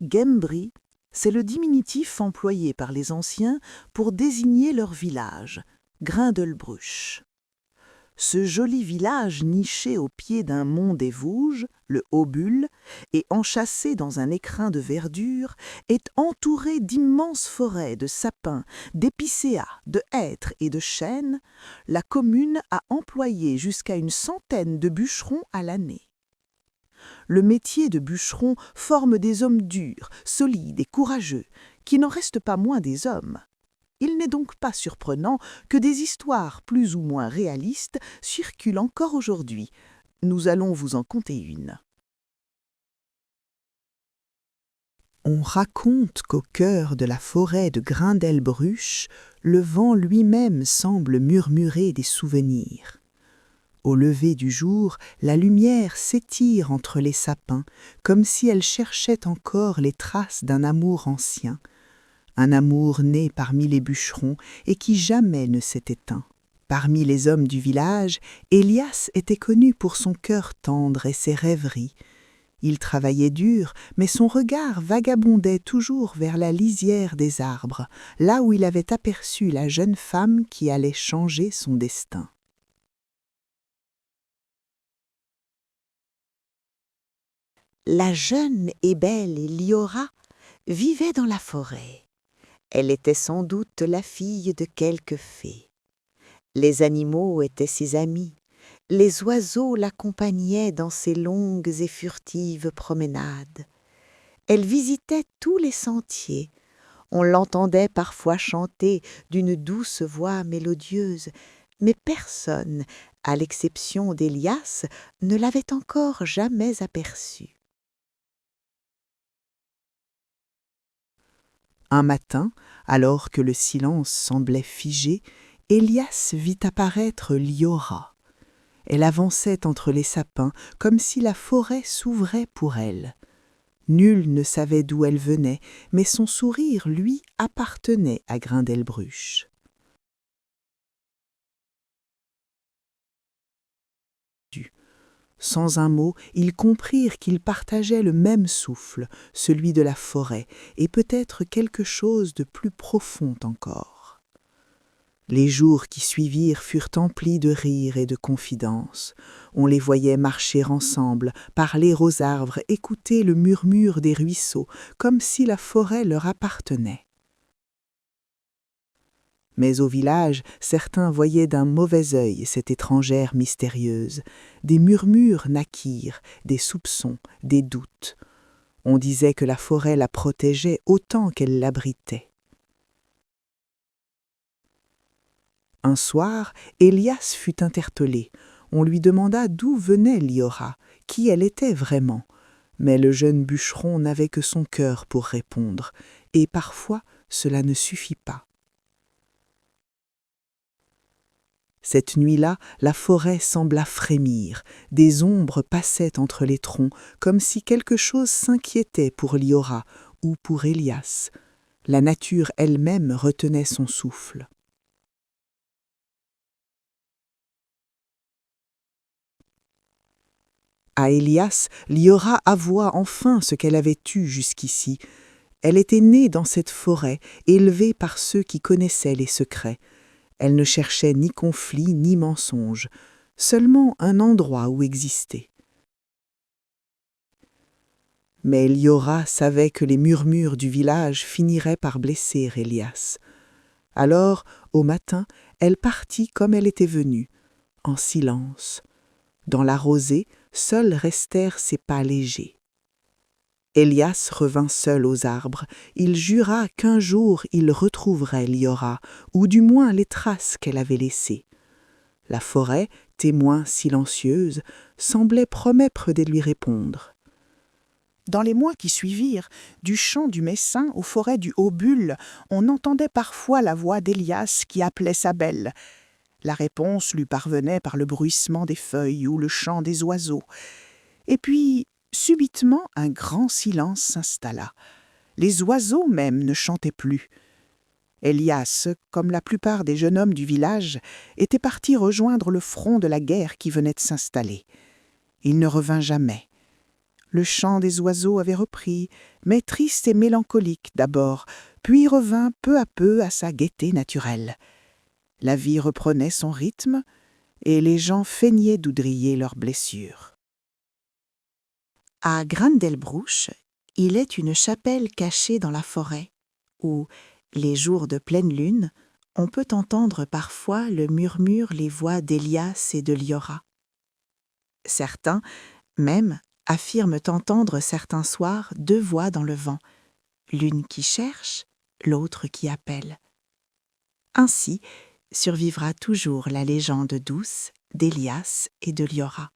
Gembri, c'est le diminutif employé par les anciens pour désigner leur village, Grindelbruch. Ce joli village niché au pied d'un mont des Vosges, le Haut-Bulle, et enchâssé dans un écrin de verdure, est entouré d'immenses forêts de sapins, d'épicéas, de hêtres et de chênes. La commune a employé jusqu'à une centaine de bûcherons à l'année. Le métier de bûcheron forme des hommes durs, solides et courageux, qui n'en restent pas moins des hommes. Il n'est donc pas surprenant que des histoires plus ou moins réalistes circulent encore aujourd'hui. Nous allons vous en conter une. On raconte qu'au cœur de la forêt de Grindelbruch, le vent lui-même semble murmurer des souvenirs. Au lever du jour, la lumière s'étire entre les sapins, comme si elle cherchait encore les traces d'un amour ancien. Un amour né parmi les bûcherons et qui jamais ne s'est éteint. Parmi les hommes du village, Elias était connu pour son cœur tendre et ses rêveries. Il travaillait dur, mais son regard vagabondait toujours vers la lisière des arbres, là où il avait aperçu la jeune femme qui allait changer son destin. La jeune et belle Liora vivait dans la forêt. Elle était sans doute la fille de quelque fée. Les animaux étaient ses amis. Les oiseaux l'accompagnaient dans ses longues et furtives promenades. Elle visitait tous les sentiers. On l'entendait parfois chanter d'une douce voix mélodieuse, mais personne, à l'exception d'Elias, ne l'avait encore jamais aperçue. Un matin, alors que le silence semblait figé, Elias vit apparaître Liora. Elle avançait entre les sapins comme si la forêt s'ouvrait pour elle. Nul ne savait d'où elle venait, mais son sourire, lui, appartenait à Grindelbruch. Sans un mot, ils comprirent qu'ils partageaient le même souffle, celui de la forêt, et peut-être quelque chose de plus profond encore. Les jours qui suivirent furent emplis de rires et de confidences. On les voyait marcher ensemble, parler aux arbres, écouter le murmure des ruisseaux, comme si la forêt leur appartenait. Mais au village, certains voyaient d'un mauvais œil cette étrangère mystérieuse. Des murmures naquirent, des soupçons, des doutes. On disait que la forêt la protégeait autant qu'elle l'abritait. Un soir, Elias fut interpellé. On lui demanda d'où venait Liora, qui elle était vraiment. Mais le jeune bûcheron n'avait que son cœur pour répondre, et parfois cela ne suffit pas. Cette nuit-là, la forêt sembla frémir, des ombres passaient entre les troncs, comme si quelque chose s'inquiétait pour Liora ou pour Elias. La nature elle-même retenait son souffle. À Elias, Liora avoua enfin ce qu'elle avait eu jusqu'ici. Elle était née dans cette forêt, élevée par ceux qui connaissaient les secrets. Elle ne cherchait ni conflit ni mensonge, seulement un endroit où exister. Mais Liora savait que les murmures du village finiraient par blesser Elias. Alors, au matin, elle partit comme elle était venue, en silence. Dans la rosée, seuls restèrent ses pas légers. Elias revint seul aux arbres. Il jura qu'un jour il retrouverait Liora, ou du moins les traces qu'elle avait laissées. La forêt, témoin silencieuse, semblait promettre de lui répondre. Dans les mois qui suivirent, du champ du Messin aux forêts du Haut-Bulle, on entendait parfois la voix d'Elias qui appelait sa belle. La réponse lui parvenait par le bruissement des feuilles ou le chant des oiseaux. Et puis, subitement, un grand silence s'installa. Les oiseaux même ne chantaient plus. Elias, comme la plupart des jeunes hommes du village, était parti rejoindre le front de la guerre qui venait de s'installer. Il ne revint jamais. Le chant des oiseaux avait repris, mais triste et mélancolique d'abord, puis revint peu à peu à sa gaieté naturelle. La vie reprenait son rythme, et les gens feignaient d'oudrier leurs blessures. À Grandelbrouch, il est une chapelle cachée dans la forêt, où, les jours de pleine lune, on peut entendre parfois le murmure les voix d'Élias et de Liora. Certains, même, affirment entendre certains soirs 2 voix dans le vent, l'une qui cherche, l'autre qui appelle. Ainsi survivra toujours la légende douce d'Élias et de Liora.